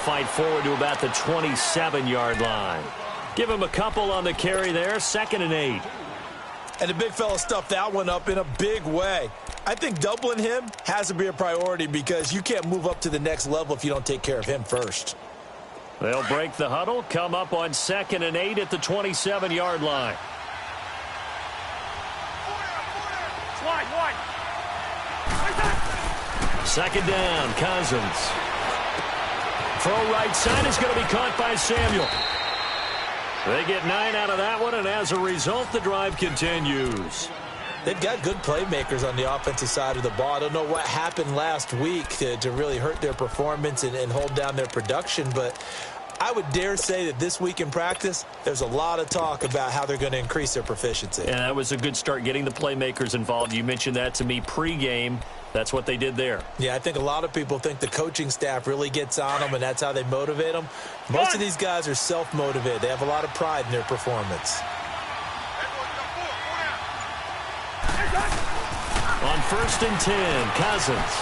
fight forward to about the 27-yard line. Give him a couple on the carry there, 2nd and 8. And the big fella stuffed that one up in a big way. I think doubling him has to be a priority because you can't move up to the next level if you don't take care of him first. They'll break the huddle, come up on 2nd and 8 at the 27-yard line. Second down, Cousins. Throw right side is going to be caught by Samuel. They get 9 out of that one, and as a result, the drive continues. They've got good playmakers on the offensive side of the ball. I don't know what happened last week to really hurt their performance and hold down their production, but I would dare say that this week in practice, there's a lot of talk about how they're going to increase their proficiency. And that was a good start getting the playmakers involved. You mentioned that to me pregame. That's what they did there. Yeah, I think a lot of people think the coaching staff really gets on them, and that's how they motivate them. Most of these guys are self-motivated. They have a lot of pride in their performance. On 1st and 10, Cousins.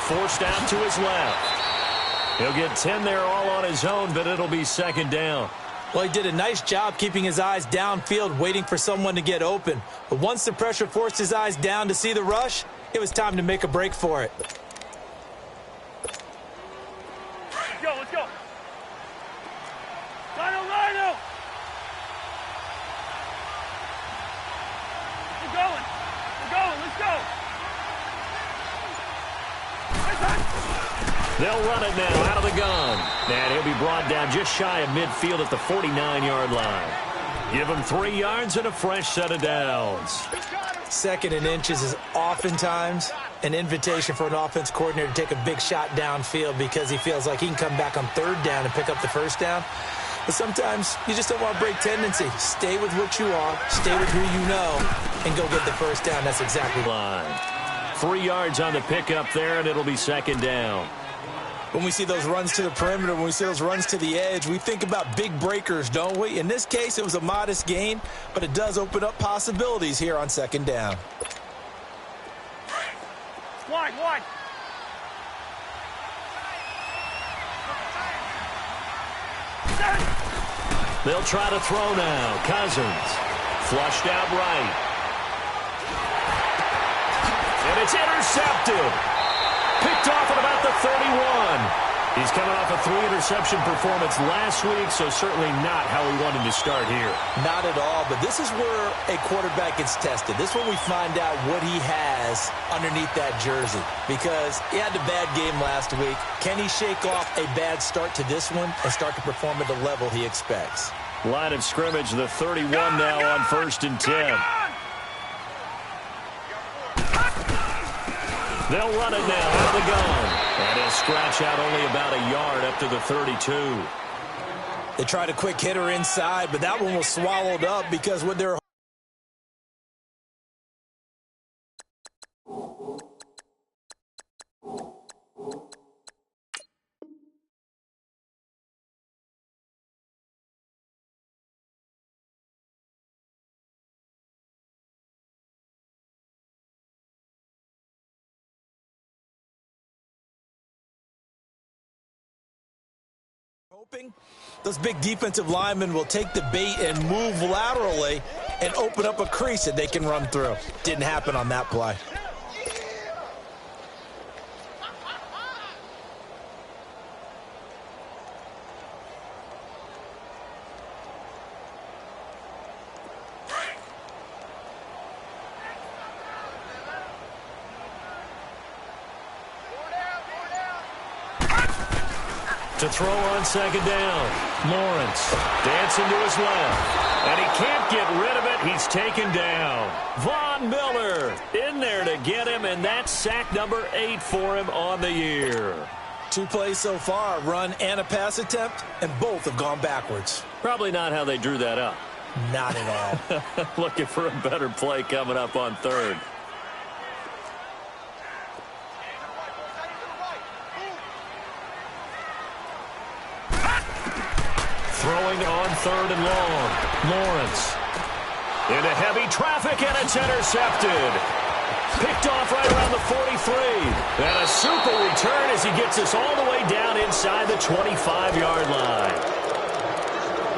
Forced out to his left. He'll get 10 there all on his own, but it'll be 2nd down. Well, he did a nice job keeping his eyes downfield, waiting for someone to get open. But once the pressure forced his eyes down to see the rush, it was time to make a break for it. Let's go. Rhino. We're going. Let's go. They'll run it now out of the gun. And he'll be brought down just shy of midfield at the 49-yard line. Give him 3 yards and a fresh set of downs. 2nd and inches is oftentimes an invitation for an offense coordinator to take a big shot downfield because he feels like he can come back on 3rd down and pick up the 1st down. But sometimes you just don't want to break tendency. Stay with what you are, stay with who you know, and go get the 1st down. That's exactly line. 3 yards on the pickup there, and it'll be 2nd down. When we see those runs to the perimeter, when we see those runs to the edge, we think about big breakers, don't we? In this case, it was a modest gain, but it does open up possibilities here on 2nd down. Wide. They'll try to throw now. Cousins. Flushed out right. And it's intercepted. Picked off at about the 31. He's coming off a 3-interception performance last week, so certainly not how we wanted to start here. Not at all, but this is where a quarterback gets tested. This is where we find out what he has underneath that jersey, because he had a bad game last week. Can he shake off a bad start to this one and start to perform at the level he expects? Line of scrimmage, the 31 now on 1st and 10. They'll run it now out of the gun. And he'll scratch out only about a yard up to the 32. They tried a quick hitter inside, but that one was swallowed up because with their hoping those big defensive linemen will take the bait and move laterally and open up a crease that they can run through. Didn't happen on that play. To throw on 2nd down. Lawrence dancing to his left. And he can't get rid of it. He's taken down. Von Miller in there to get him, and that's sack number 8 for him on the year. 2 plays so far, a run and a pass attempt, and both have gone backwards. Probably not how they drew that up. Not at all. Looking for a better play coming up on 3rd. Throwing on 3rd and long. Lawrence into heavy traffic, and it's intercepted. Picked off right around the 43. And a super return as he gets us all the way down inside the 25-yard line.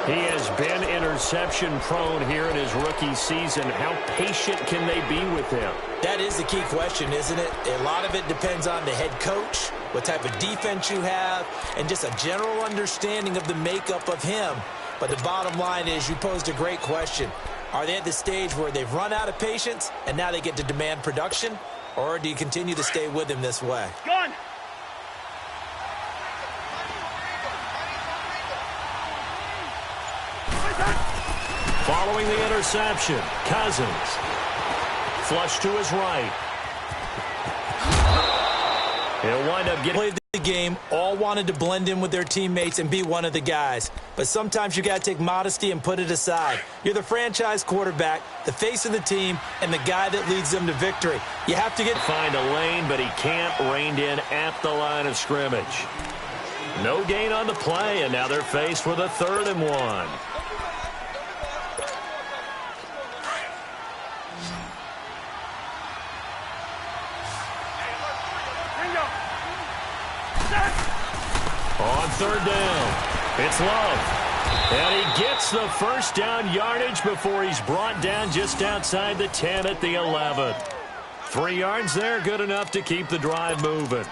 He has been interception-prone here in his rookie season. How patient can they be with him? That is the key question, isn't it? A lot of it depends on the head coach, what type of defense you have, and just a general understanding of the makeup of him. But the bottom line is you posed a great question. Are they at the stage where they've run out of patience and now they get to demand production? Or do you continue to stay with him this way? Gun! Following the interception, Cousins. Flush to his right. He'll wind up getting... Played the game, all wanted to blend in with their teammates and be one of the guys. But sometimes you got to take modesty and put it aside. You're the franchise quarterback, the face of the team, and the guy that leads them to victory. You have to find a lane, but he can't. Reined in at the line of scrimmage. No gain on the play, and now they're faced with a 3rd and 1. On 3rd down, it's Love. And he gets the first down yardage before he's brought down just outside the 10 at the 11. 3 yards there, good enough to keep the drive moving.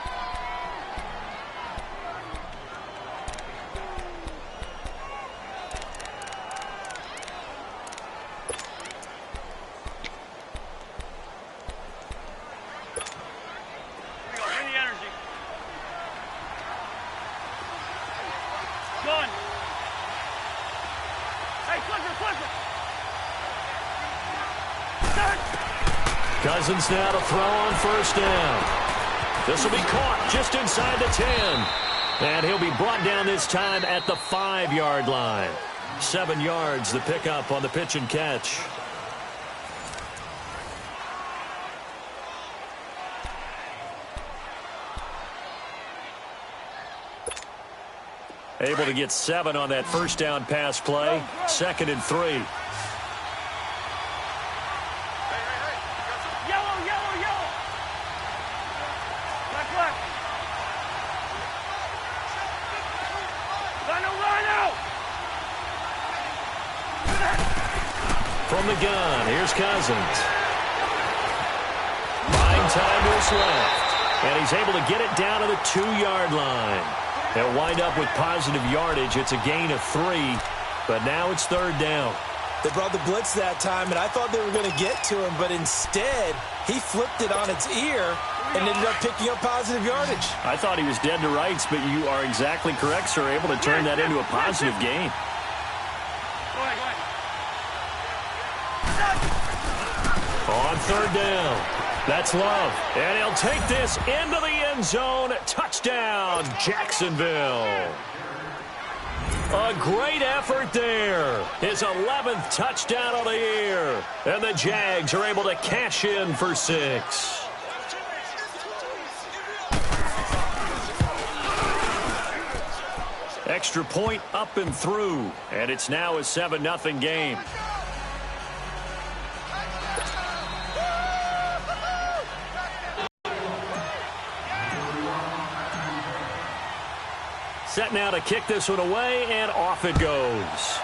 Cousins now to throw on 1st down. This will be caught just inside the 10. And he'll be brought down this time at the 5-yard line. 7 yards the pickup on the pitch and catch. Able to get 7 on that 1st down pass play. 2nd and 3. From the gun, here's Cousins. Buying time to his left. And he's able to get it down to the 2-yard line. They'll wind up with positive yardage. It's a gain of 3, but now it's 3rd down. They brought the blitz that time, and I thought they were going to get to him, but instead, he flipped it on its ear and ended up picking up positive yardage. I thought he was dead to rights, but you are exactly correct, sir. Able to turn that into a positive gain. On 3rd down, that's Love. And he'll take this into the end zone. Touchdown, Jacksonville. A great effort there. His 11th touchdown of the year. And the Jags are able to cash in for 6. Extra point up and through. And it's now a 7-0 game. Set now to kick this one away, and off it goes.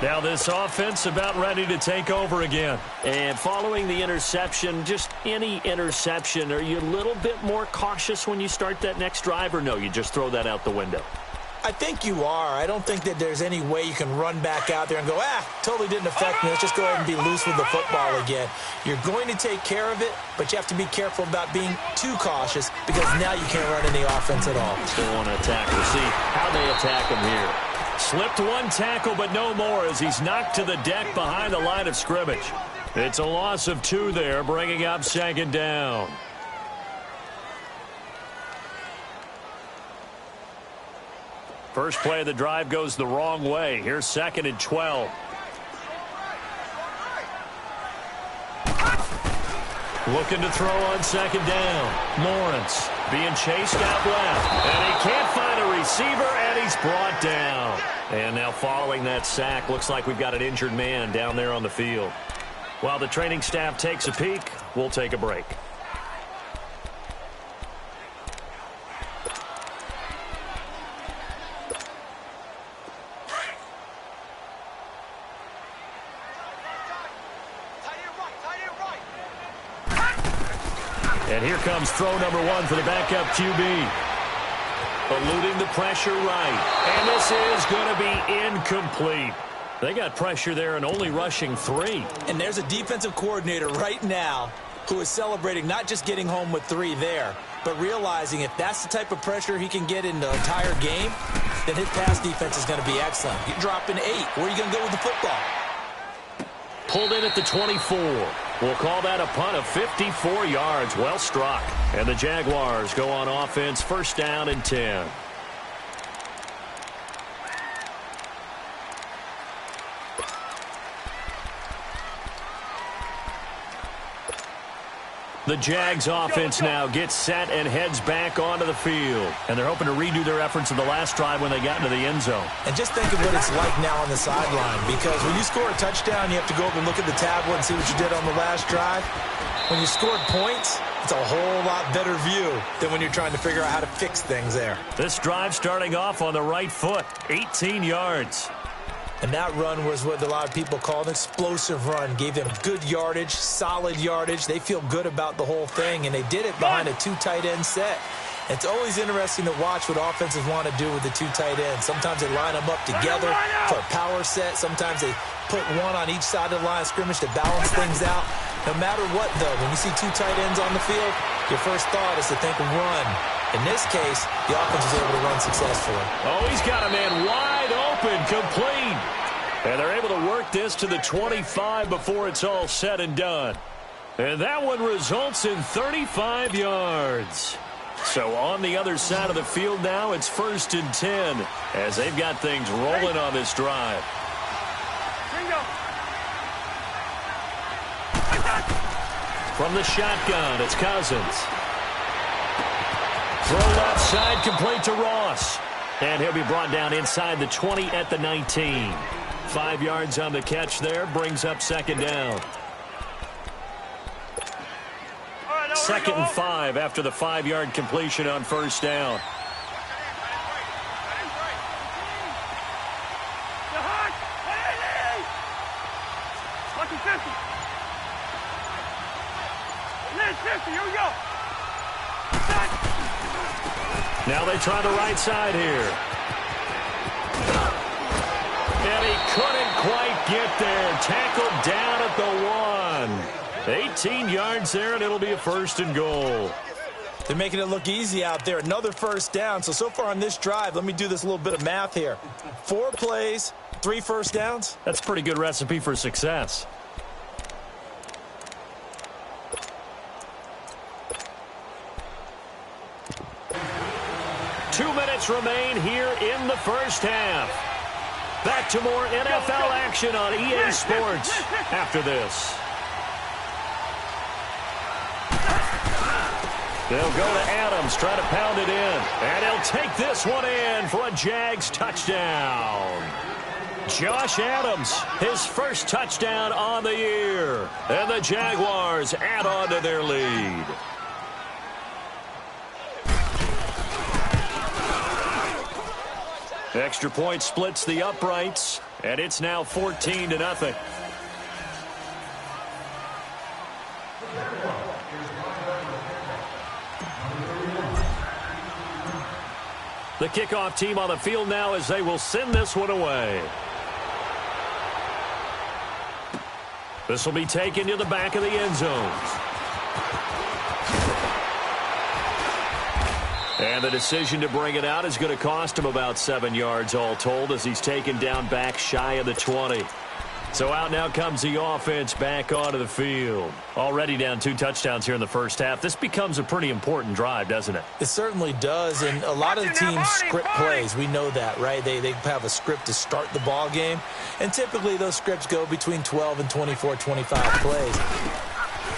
Now this offense about ready to take over again. And following the interception, just any interception, are you a little bit more cautious when you start that next drive, or no, you just throw that out the window? I think you are. I don't think that there's any way you can run back out there and go, totally didn't affect me. Let's just go ahead and be loose with the football again. You're going to take care of it, but you have to be careful about being too cautious because now you can't run any offense at all. Still want to attack. We'll see how they attack him here. Slipped one tackle, but no more as he's knocked to the deck behind the line of scrimmage. It's a loss of 2 there, bringing up 2nd down. First play of the drive goes the wrong way. Here's 2nd and 12. Looking to throw on second down. Lawrence being chased out left. And he can't find a receiver, and he's brought down. And now following that sack, looks like we've got an injured man down there on the field. While the training staff takes a peek, we'll take a break. And here comes throw number one for the backup QB. Eluding the pressure right. And this is going to be incomplete. They got pressure there and only rushing 3. And there's a defensive coordinator right now who is celebrating not just getting home with 3 there, but realizing if that's the type of pressure he can get in the entire game, then his pass defense is going to be excellent. You're dropping 8. Where are you going to go with the football? Pulled in at the 24. We'll call that a punt of 54 yards. Well struck. And the Jaguars go on offense, first down and 10. The Jags offense now gets set and heads back onto the field. And they're hoping to redo their efforts in the last drive when they got into the end zone. And just think of what it's like now on the sideline, because when you score a touchdown, you have to go over and look at the tablet and see what you did on the last drive. When you scored points, it's a whole lot better view than when you're trying to figure out how to fix things there. This drive starting off on the right foot, 18 yards. And that run was what a lot of people call an explosive run. Gave them good yardage, solid yardage. They feel good about the whole thing, and they did it behind a 2 tight end set. It's always interesting to watch what offenses want to do with the 2 tight ends. Sometimes they line them up together for a power set. Sometimes they put one on each side of the line of scrimmage to balance things out. No matter what, though, when you see 2 tight ends on the field, your first thought is to think run. In this case, the offense was able to run successfully. Oh, he's got a man wide open, complete. And they're able to work this to the 25 before it's all said and done. And that one results in 35 yards. So on the other side of the field now, it's first and 10 as they've got things rolling on this drive. From the shotgun, it's Cousins. Throw left side, complete to Ross. And he'll be brought down inside the 20 at the 19. 5 yards on the catch there, brings up second down. Second and 5 after the 5-yard completion on first down. Here we go. Now they try the right side here. And he couldn't quite get there. Tackled down at the 1. 18 yards there, and it'll be a first and goal. They're making it look easy out there. Another first down. So far on this drive, let me do this little bit of math here. 4 plays, 3 first downs. That's a pretty good recipe for success. Remain here in the first half. Back to more NFL action on EA Sports after this. They'll go to Adams, try to pound it in. And he'll take this one in for a Jags touchdown. Josh Adams, his first touchdown on the year. And the Jaguars add on to their lead. Extra point splits the uprights, and it's now 14-0. The kickoff team on the field now as they will send this one away. This will be taken to the back of the end zone. And the decision to bring it out is going to cost him about 7 yards all told as he's taken down back shy of the 20. So out now comes the offense back onto the field. Already down 2 touchdowns here in the first half. This becomes a pretty important drive, doesn't it? It certainly does, and a lot of the teams script plays. We know that, right? They have a script to start the ball game, and typically those scripts go between 12 and 24, 25 plays.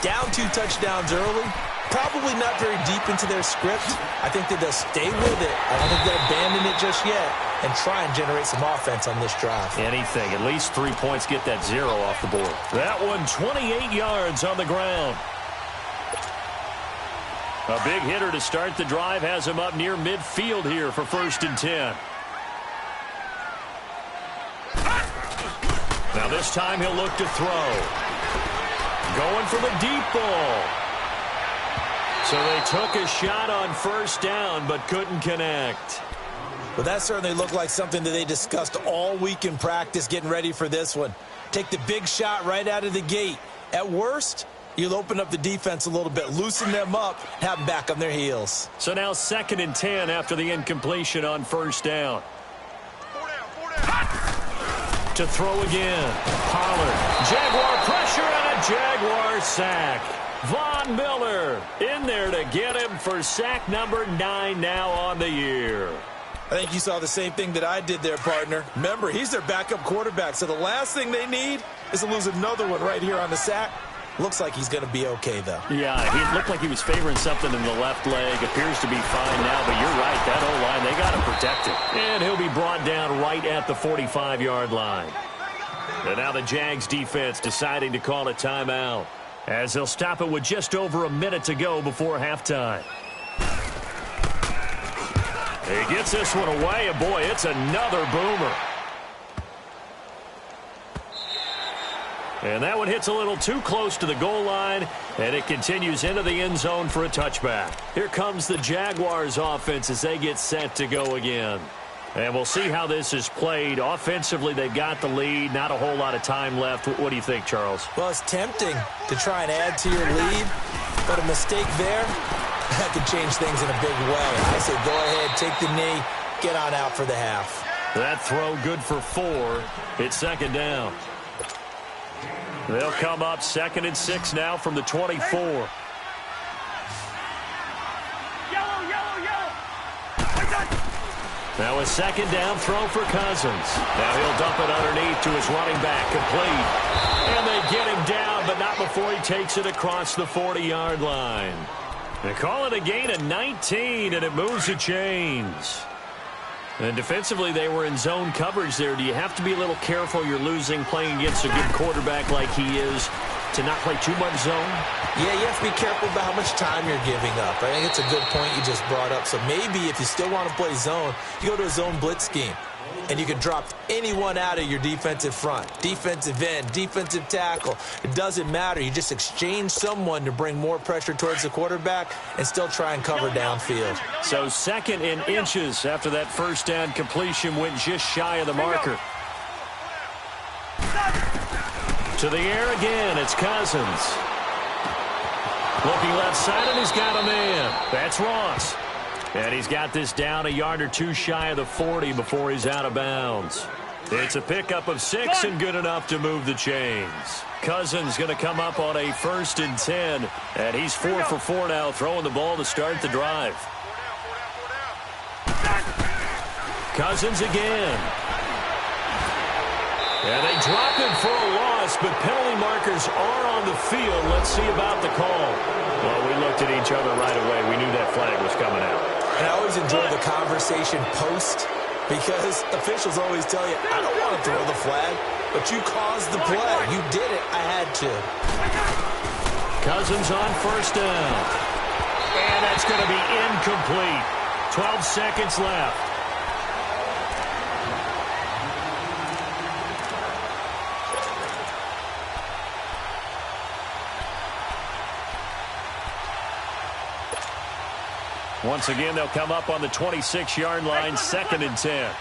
Down 2 touchdowns early. Probably not very deep into their script. I think that they'll stay with it. I don't think they'll abandon it just yet and try and generate some offense on this drive. Anything. At least 3 points, get that 0 off the board. That one 28 yards on the ground. A big hitter to start the drive has him up near midfield here for 1st and 10. Now this time he'll look to throw. Going for the deep ball. So they took a shot on 1st down but couldn't connect. Well, that certainly looked like something that they discussed all week in practice getting ready for this one. Take the big shot right out of the gate. At worst, you'll open up the defense a little bit, loosen them up, have them back on their heels. So now 2nd and 10 after the incompletion on 1st down. To throw again. Pollard. Jaguar pressure and a Jaguar sack. Von Miller in there to get him for sack number 9 now on the year. I think you saw the same thing that I did there, partner. Remember, he's their backup quarterback, so the last thing they need is to lose another one right here on the sack. Looks like he's going to be okay, though. Yeah, he looked like he was favoring something in the left leg. Appears to be fine now, but you're right. That O-line, they got to protect it. And he'll be brought down right at the 45-yard line. And now the Jags defense deciding to call a timeout, as they'll stop it with just over a minute to go before halftime. He gets this one away, and boy, it's another boomer. And that one hits a little too close to the goal line, and it continues into the end zone for a touchback. Here comes the Jaguars offense as they get set to go again. And we'll see how this is played. Offensively, they've got the lead. Not a whole lot of time left. What do you think, Charles? Well, it's tempting to try and add to your lead, but a mistake there, that could change things in a big way. I say go ahead, take the knee, get on out for the half. That throw good for 4. It's 2nd down. They'll come up 2nd and 6 now from the 24. Now a 2nd down throw for Cousins. Now he'll dump it underneath to his running back, complete. And they get him down, but not before he takes it across the 40-yard line. They call it a gain of 19, and it moves the chains. And defensively, they were in zone coverage there. Do you have to be a little careful? You're losing, playing against a good quarterback like he is, to not play too much zone? Yeah, you have to be careful about how much time you're giving up. I think it's a good point you just brought up. So maybe if you still want to play zone, you go to a zone blitz scheme. And you can drop anyone out of your defensive front. Defensive end, defensive tackle. It doesn't matter. You just exchange someone to bring more pressure towards the quarterback and still try and cover downfield. So 2nd and inches after that 1st down completion went just shy of the marker. To the air again, it's Cousins. Looking left side, and he's got a man. That's Ross. And he's got this down a yard or 2 shy of the 40 before he's out of bounds. It's a pickup of 6 and good enough to move the chains. Cousins going to come up on a 1st and 10. And he's 4 for 4 now, throwing the ball to start the drive. Cousins again. And they drop him for a loss, but penalty markers are on the field. Let's see about the call. Well, we looked at each other right away. We knew that flag was coming out. And I always enjoy the conversation post, because officials always tell you, I don't want to throw the flag, but you caused the play. You did it. I had to. Cousins on 1st down. And that's going to be incomplete. 12 seconds left. Once again, they'll come up on the 26-yard line, 2nd and 10.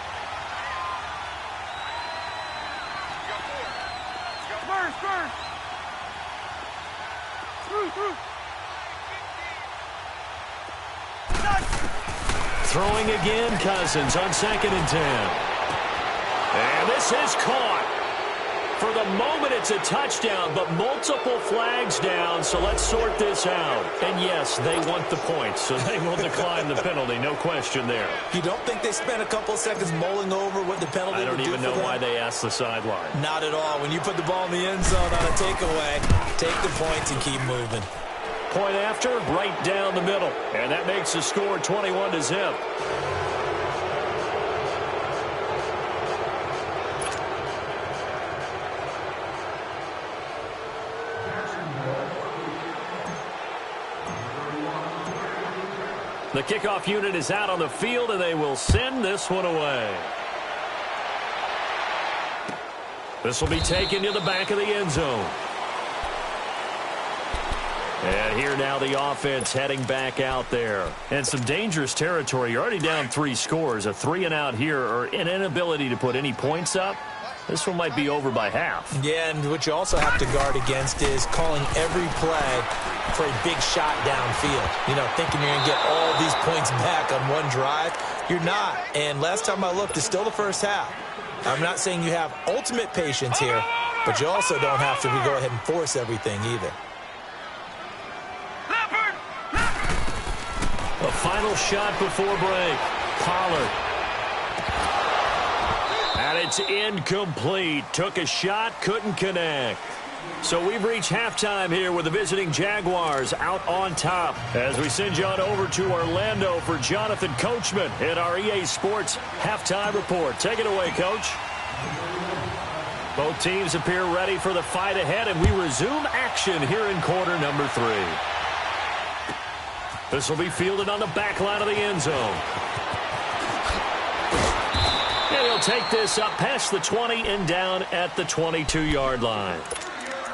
Throwing again, Cousins on 2nd and 10. And this is caught. For the moment, it's a touchdown, but multiple flags down, so let's sort this out. And yes, they want the points, so they will decline the penalty, no question there. You don't think they spent a couple seconds mulling over what the penalty would do for them? I don't even know why they asked the sideline. Not at all. When you put the ball in the end zone on a takeaway, take the points and keep moving. Point after, right down the middle. And that makes the score 21-0. The kickoff unit is out on the field, and they will send this one away. This will be taken to the back of the end zone. And here now the offense heading back out there. And some dangerous territory. You're already down 3 scores. A 3-and-out here, or an inability to put any points up. This one might be over by half. Yeah, and what you also have to guard against is calling every play for a big shot downfield. You know, thinking you're going to get all these points back on one drive. You're not. And last time I looked, it's still the first half. I'm not saying you have ultimate patience here, but you also don't have to go ahead and force everything either. A final shot before break. Pollard. And it's incomplete. Took a shot, couldn't connect. So we've reached halftime here with the visiting Jaguars out on top. As we send you on over to Orlando for Jonathan Coachman in our EA Sports Halftime Report. Take it away, Coach. Both teams appear ready for the fight ahead, and we resume action here in quarter number 3. This will be fielded on the back line of the end zone. And he'll take this up past the 20 and down at the 22-yard line.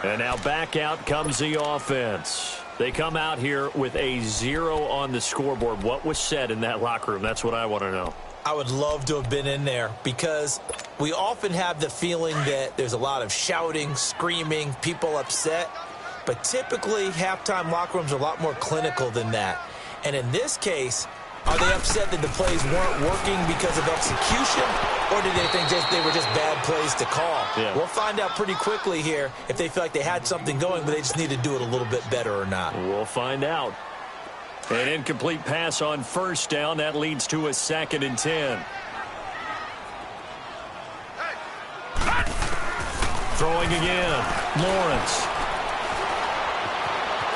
And now back out comes the offense. They come out here with a 0 on the scoreboard. What was said in that locker room? That's what I want to know. I would love to have been in there because we often have the feeling that there's a lot of shouting, screaming, people upset. But typically, halftime locker rooms are a lot more clinical than that. And in this case, are they upset that the plays weren't working because of execution, or did they think they were just bad plays to call? Yeah. We'll find out pretty quickly here if they feel like they had something going, but they just need to do it a little bit better or not. We'll find out. An incomplete pass on first down. That leads to a 2nd and 10. Throwing again. Lawrence.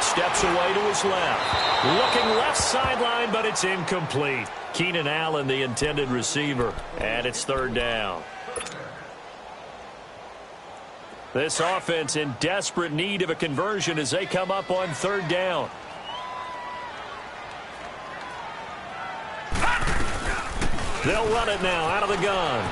Steps away to his left. Looking left sideline, but it's incomplete. Keenan Allen, the intended receiver. And it's 3rd down. This offense in desperate need of a conversion as they come up on 3rd down. They'll run it now out of the gun.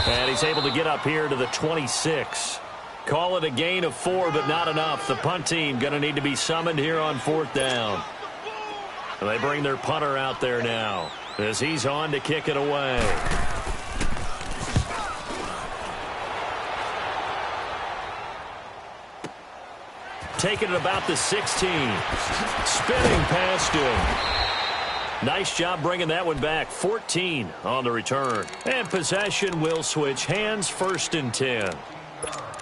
And he's able to get up here to the 26. Call it a gain of 4, but not enough. The punt team going to need to be summoned here on 4th down. And they bring their punter out there now as he's on to kick it away. Taking it about the 16. Spinning past him. Nice job bringing that one back. 14 on the return. And possession will switch hands. 1st and 10.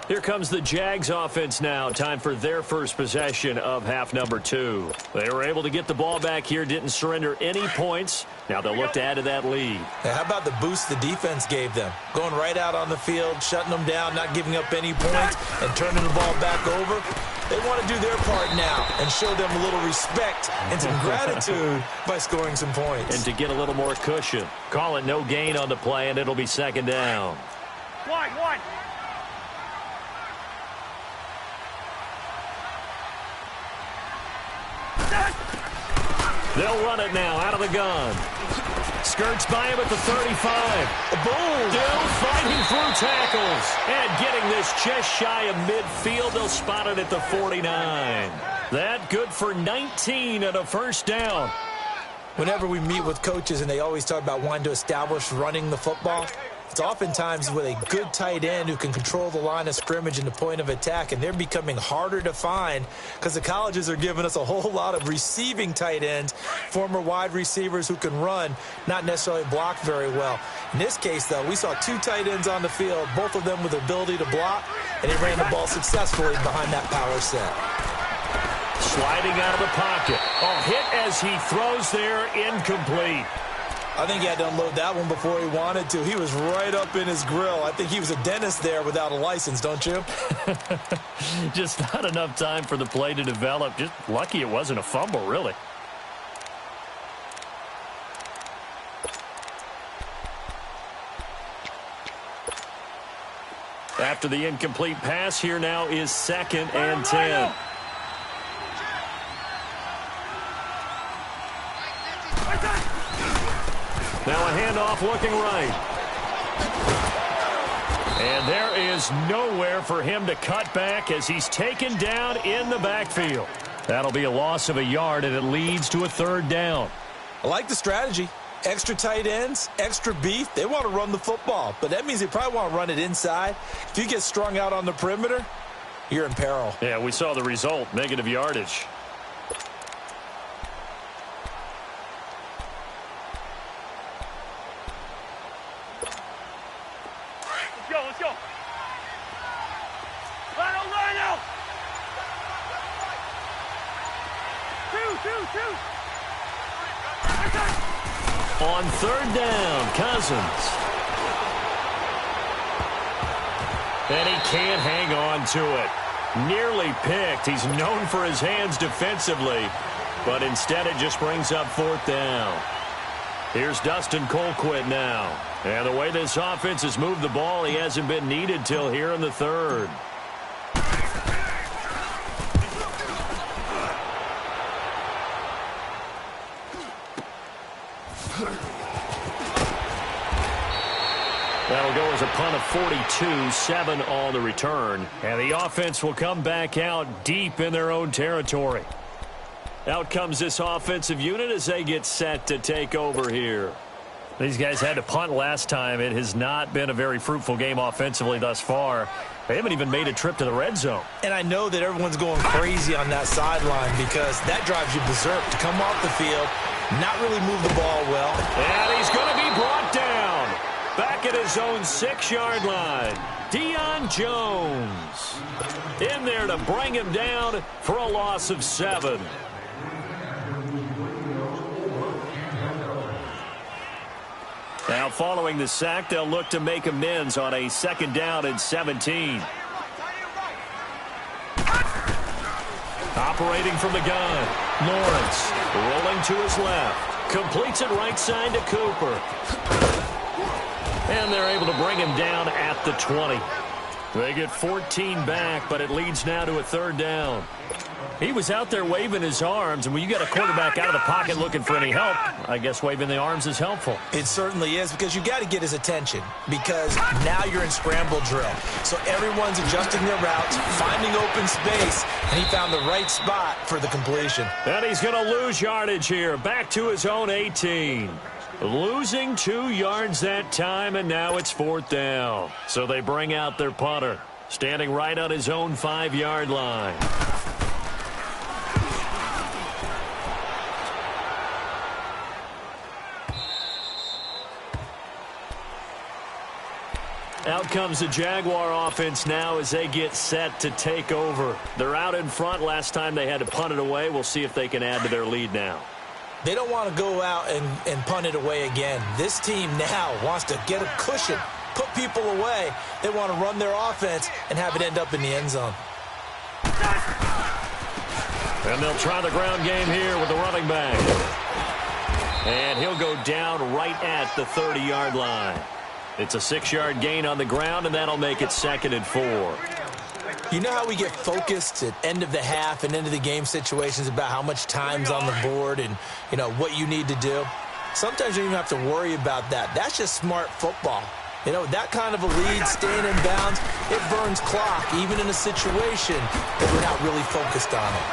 Here comes the Jags offense now. Time for their first possession of half number 2. They were able to get the ball back here, didn't surrender any points. Now they'll look to add to that lead. Now, how about the boost the defense gave them? Going right out on the field, shutting them down, not giving up any points, and turning the ball back over. They want to do their part now and show them a little respect and some gratitude by scoring some points. And to get a little more cushion. Call it no gain on the play, and it'll be 2nd down. One. They'll run it now out of the gun. Skirts by him at the 35. Boom! Still fighting through tackles. And getting this just shy of midfield. They'll spot it at the 49. That good for 19 and a 1st down. Whenever we meet with coaches and they always talk about wanting to establish running the football, It's oftentimes with a good tight end who can control the line of scrimmage and the point of attack, and they're becoming harder to find because the colleges are giving us a whole lot of receiving tight ends, former wide receivers who can run, not necessarily block very well. In this case, though, we saw two tight ends on the field, both of them with the ability to block, and they ran the ball successfully behind that power set. Sliding out of the pocket. Oh, hit as he throws there, incomplete. I think he had to unload that one before he wanted to. He was right up in his grill. I think he was a dentist there without a license, don't you? Just not enough time for the play to develop. Just lucky it wasn't a fumble, really. After the incomplete pass, here now is 2nd and 10. Now a handoff looking right. And there is nowhere for him to cut back as he's taken down in the backfield. That'll be a loss of a yard, and it leads to a 3rd down. I like the strategy. Extra tight ends, extra beef. They want to run the football, but that means they probably want to run it inside. If you get strung out on the perimeter, you're in peril. Yeah, we saw the result, negative yardage. Let's go. Lino. 2. On 3rd down, Cousins. And he can't hang on to it. Nearly picked. He's known for his hands defensively, but instead it just brings up 4th down. Here's Dustin Colquitt now. And the way this offense has moved the ball, he hasn't been needed till here in the 3rd. That'll go as a punt of 42, 7 on the return. And the offense will come back out deep in their own territory. Out comes this offensive unit as they get set to take over here. These guys had to punt last time. It has not been a very fruitful game offensively thus far. They haven't even made a trip to the red zone. And I know that everyone's going crazy on that sideline because that drives you berserk to come off the field, not really move the ball well. And he's going to be brought down. Back at his own 6-yard line. Deion Jones in there to bring him down for a loss of 7. Now following the sack, they'll look to make amends on a 2nd down and 17. Operating from the gun, Lawrence rolling to his left. Completes it right side to Cooper. And they're able to bring him down at the 20. They get 14 back, but it leads now to a 3rd down. He was out there waving his arms, and when you get a quarterback out of the pocket looking for any help, I guess waving the arms is helpful. It certainly is, because you got to get his attention, because now you're in scramble drill. So everyone's adjusting their routes, finding open space, and he found the right spot for the completion. And he's going to lose yardage here, back to his own 18. Losing 2 yards that time, and now it's 4th down. So they bring out their punter, standing right on his own 5-yard line. Out comes the Jaguar offense now as they get set to take over. They're out in front. Last time they had to punt it away. We'll see if they can add to their lead now. They don't want to go out and punt it away again. This team now wants to get a cushion, put people away. They want to run their offense and have it end up in the end zone. And they'll try the ground game here with the running back. And he'll go down right at the 30-yard line. It's a 6-yard gain on the ground, and that'll make it 2nd and 4. You know how we get focused at end of the half and end of the game situations about how much time's on the board and, you know, what you need to do? Sometimes you don't even have to worry about that. That's just smart football. You know, that kind of a lead, staying in bounds, it burns clock, even in a situation that we're not really focused on it.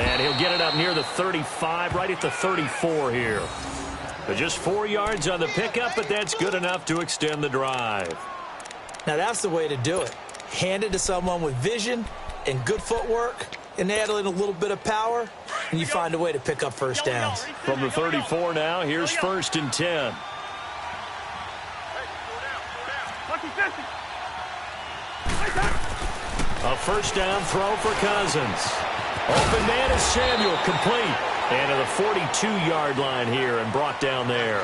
And he'll get it up near the 35, right at the 34 here. Just 4 yards on the pickup, but that's good enough to extend the drive. Now that's the way to do it. Hand it to someone with vision and good footwork, and add in a little bit of power, and you find a way to pick up first downs. From the 34 now, here's 1st and 10. A first down throw for Cousins. Open man is Samuel, complete. And to the 42-yard line here and brought down there.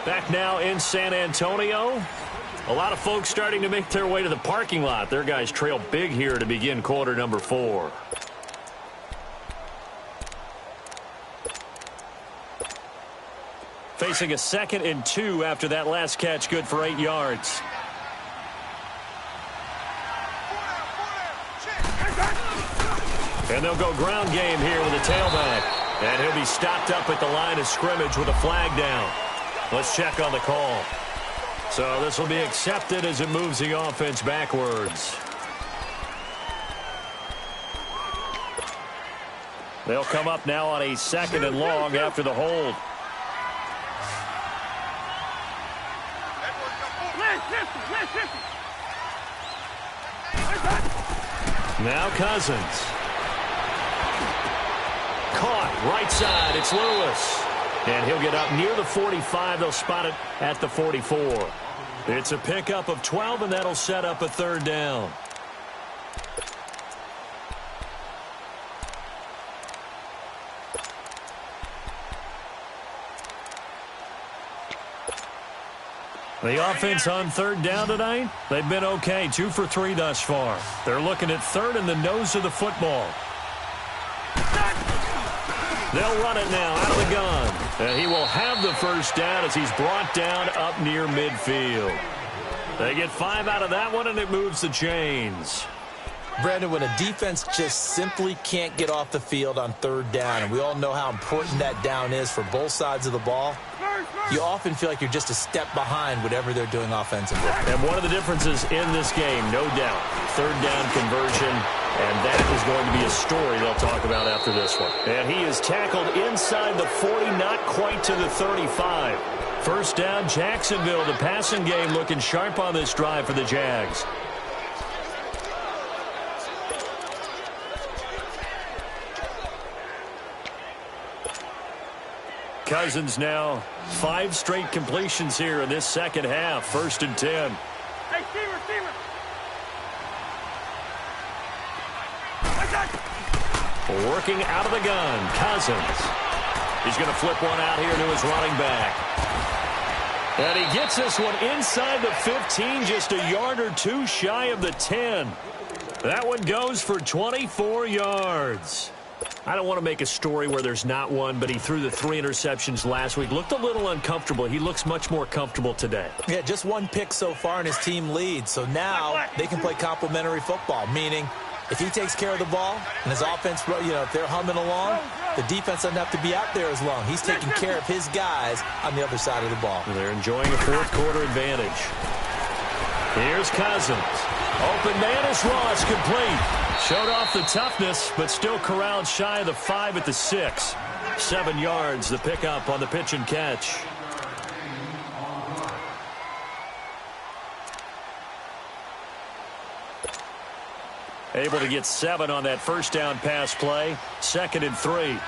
Back now in San Antonio. A lot of folks starting to make their way to the parking lot. Their guys trail big here to begin quarter number 4. Facing a 2nd and 2 after that last catch, good for 8 yards. And they'll go ground game here with a tailback. And he'll be stopped up at the line of scrimmage with a flag down. Let's check on the call. So this will be accepted as it moves the offense backwards. They'll come up now on a 2nd and long after the hold. Now Cousins. Caught right side. It's Lewis. And he'll get up near the 45. They'll spot it at the 44. It's a pickup of 12, and that'll set up a 3rd down. The offense on 3rd down tonight, they've been okay. 2 for 3 thus far. They're looking at 3rd in the nose of the football. They'll run it now out of the gun. And he will have the first down as he's brought down up near midfield. They get 5 out of that one, and it moves the chains. Brandon, when a defense just simply can't get off the field on 3rd down, and we all know how important that down is for both sides of the ball, you often feel like you're just a step behind whatever they're doing offensively. And one of the differences in this game, no doubt, 3rd down conversion, and that is going to be a story they'll talk about after this one. And he is tackled inside the 40, not quite to the 35. First down, Jacksonville. The passing game looking sharp on this drive for the Jags. Cousins now 5 straight completions here in this second half. 1st and 10. Hey, Steamer. Working out of the gun, Cousins. He's going to flip one out here to his running back. And he gets this one inside the 15, just a yard or 2 shy of the 10. That one goes for 24 yards. I don't want to make a story where there's not one, but he threw the 3 interceptions last week. Looked a little uncomfortable. He looks much more comfortable today. Yeah, just 1 pick so far, and his team leads. So now they can play complementary football, meaning if he takes care of the ball and his offense, if they're humming along, the defense doesn't have to be out there as long. He's taking care of his guys on the other side of the ball. They're enjoying a 4th quarter advantage. Here's Cousins. Open man is Ross, complete. Showed off the toughness, but still corralled shy of the 5 at the 6. 7 yards, the pickup on the pitch and catch. Able to get 7 on that first down pass play. 2nd and 3.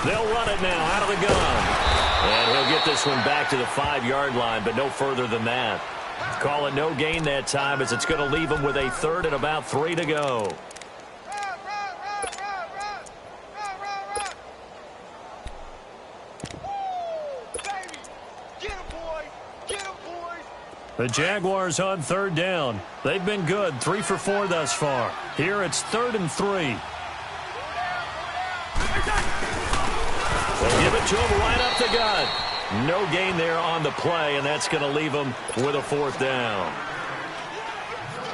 They'll run it now out of the gun. And he'll get this one back to the 5-yard line, but no further than that. Call it no gain that time as it's going to leave him with a 3rd and about 3 to go. The Jaguars on 3rd down. They've been good, 3 for 4 thus far. Here it's 3rd and 3. They'll give it to him right up the gut. No gain there on the play, and that's going to leave him with a 4th down.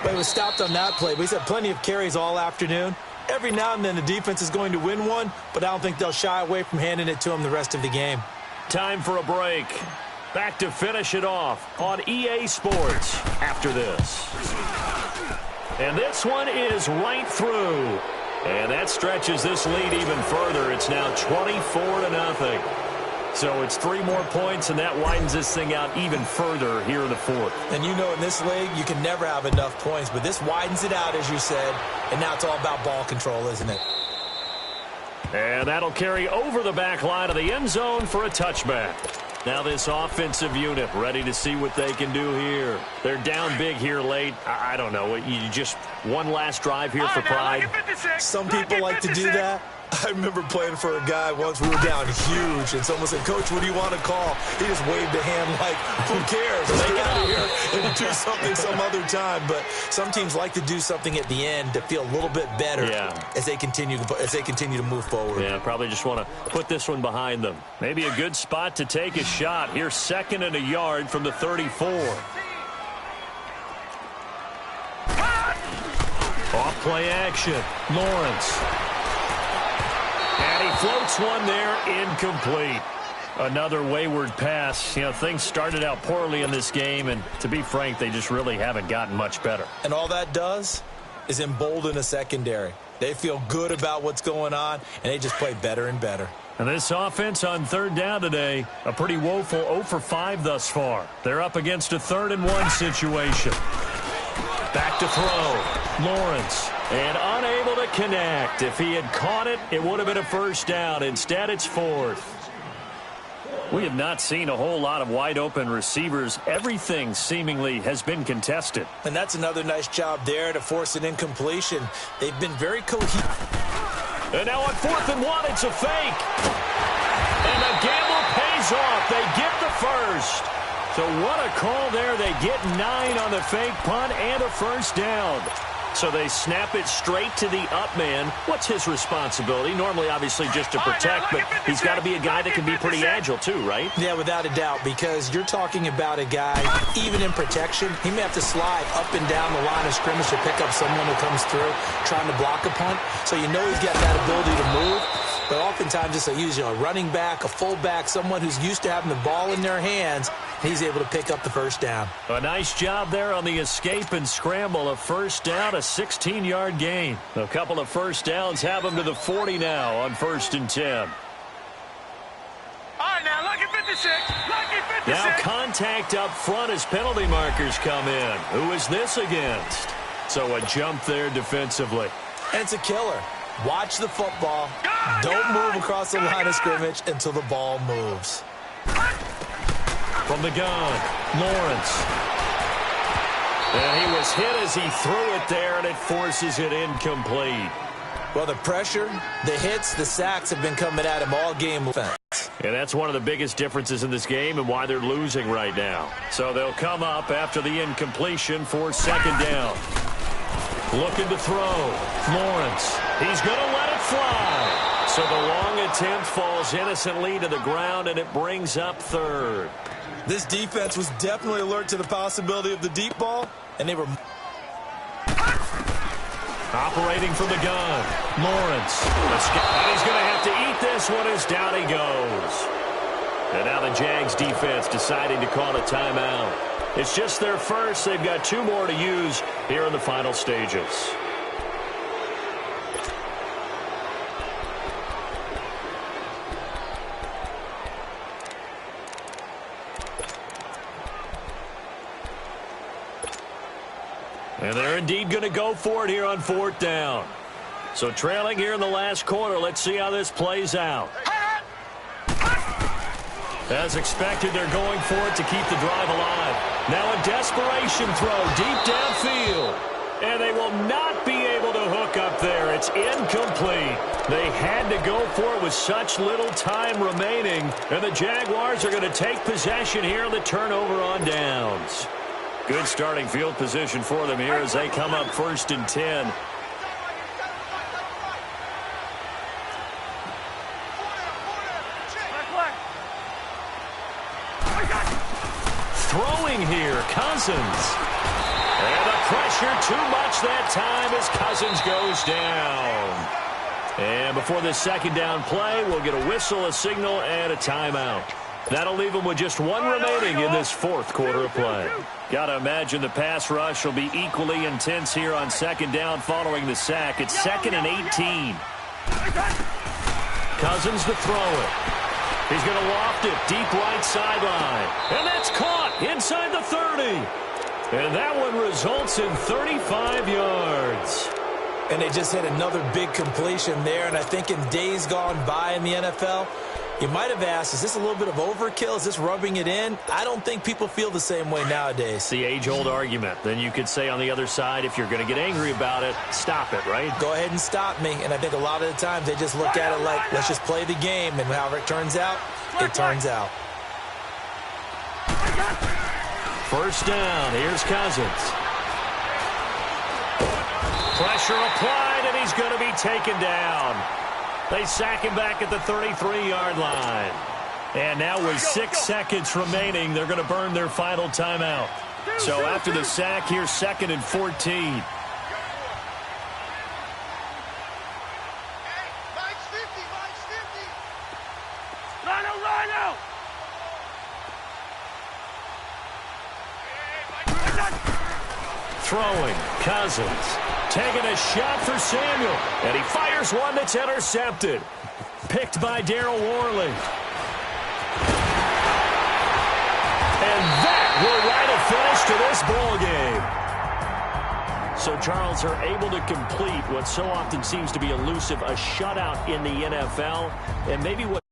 But he was stopped on that play, but he's had plenty of carries all afternoon. Every now and then the defense is going to win one, but I don't think they'll shy away from handing it to him the rest of the game. Time for a break. Back to finish it off on EA Sports after this. And this one is right through. And that stretches this lead even further. It's now 24-0. So it's 3 more points, and that widens this thing out even further here in the fourth. And you know in this league, you can never have enough points, but this widens it out, as you said, and now it's all about ball control, isn't it? And that'll carry over the back line of the end zone for a touchback. Now this offensive unit ready to see what they can do here. They're down big here late. I don't know. You just one last drive here for pride. Some people like to do that. I remember playing for a guy once. We were down huge, and someone said, "Coach, what do you want to call?" He just waved a hand like, "Who cares? Let's get out of here and do something some other time." But some teams like to do something at the end to feel a little bit better as they continue to move forward. Yeah, probably just want to put this one behind them. Maybe a good spot to take a shot. Here's 2nd and a yard from the 34. Off play action. Lawrence. And he floats one there, incomplete. Another wayward pass. You know, things started out poorly in this game, and to be frank, they just really haven't gotten much better. And all that does is embolden a secondary. They feel good about what's going on, and they just play better and better. And this offense on 3rd down today, a pretty woeful 0 for 5 thus far. They're up against a 3rd and 1 situation. Back to throw. Lawrence. And unable to connect. If he had caught it, it would have been a 1st down. Instead, it's 4th. We have not seen a whole lot of wide-open receivers. Everything seemingly has been contested. And that's another nice job there to force an incompletion. They've been very cohesive. And now on 4th and 1, it's a fake. And the gamble pays off. They get the 1st. So what a call there. They get 9 on the fake punt and a 1st down. So they snap it straight to the up man. What's his responsibility? Normally, obviously, just to protect, but he's got to be a guy that can be pretty agile too, right? Yeah, without a doubt, because you're talking about a guy, even in protection, he may have to slide up and down the line of scrimmage to pick up someone who comes through trying to block a punt. So you know he's got that ability to move. But oftentimes, just a running back, a fullback, someone who's used to having the ball in their hands, he's able to pick up the 1st down. A nice job there on the escape and scramble. A 1st down, a 16-yard gain. A couple of 1st downs have them to the 40 now on 1st and 10. All right, now, lucky 56. Lucky 56. Now contact up front as penalty markers come in. Who is this against? So a jump there defensively. And it's a killer. Watch the football. Don't move across the line of scrimmage until the ball moves. From the gun, Lawrence. And he was hit as he threw it there, and it forces it incomplete. Well, the pressure, the hits, the sacks have been coming at him all game. And that's one of the biggest differences in this game and why they're losing right now. So they'll come up after the incompletion for 2nd down. Looking to throw. Lawrence. He's going to let it fly. So the long attempt falls innocently to the ground, and it brings up 3rd. This defense was definitely alert to the possibility of the deep ball, and they were operating from the gun. Lawrence. And he's going to have to eat this one as down he goes. And now the Jags defense deciding to call a timeout. It's just their 1st. They've got 2 more to use here in the final stages. And they're indeed going to go for it here on 4th down. So trailing here in the last quarter. Let's see how this plays out. As expected, they're going for it to keep the drive alive. Now a desperation throw deep downfield. And they will not be able to hook up there. It's incomplete. They had to go for it with such little time remaining. And the Jaguars are going to take possession here on the turnover on downs. Good starting field position for them here as they come up 1st and 10. Throwing here, Cousins. And the pressure too much that time as Cousins goes down. And before this 2nd down play, we'll get a whistle, a signal, and a timeout. That'll leave him with just one remaining in this fourth quarter of play. Got to imagine the pass rush will be equally intense here on second down following the sack. It's 2nd and 18. Cousins to throw it. He's going to loft it deep right sideline. And that's caught inside the 30. And that one results in 35 yards. And they just had another big completion there. And I think in days gone by in the NFL, you might have asked, is this a little bit of overkill? Is this rubbing it in? I don't think people feel the same way nowadays. It's the age-old argument. Then you could say on the other side, if you're going to get angry about it, stop it, right? Go ahead and stop me. And I think a lot of the times they just look at it like, let's just play the game. And however it turns out, it turns out. First down. Here's Cousins. Pressure applied, and he's going to be taken down. They sack him back at the 33-yard line. And now with 6 seconds remaining, they're going to burn their final timeout. So after the sack, here's 2nd and 14. Throwing, Cousins. Taking a shot for Samuel. And he fires one that's intercepted. Picked by Darryl Worley. And that will write a finish to this ball game. So Charles are able to complete what so often seems to be elusive, a shutout in the NFL. And maybe what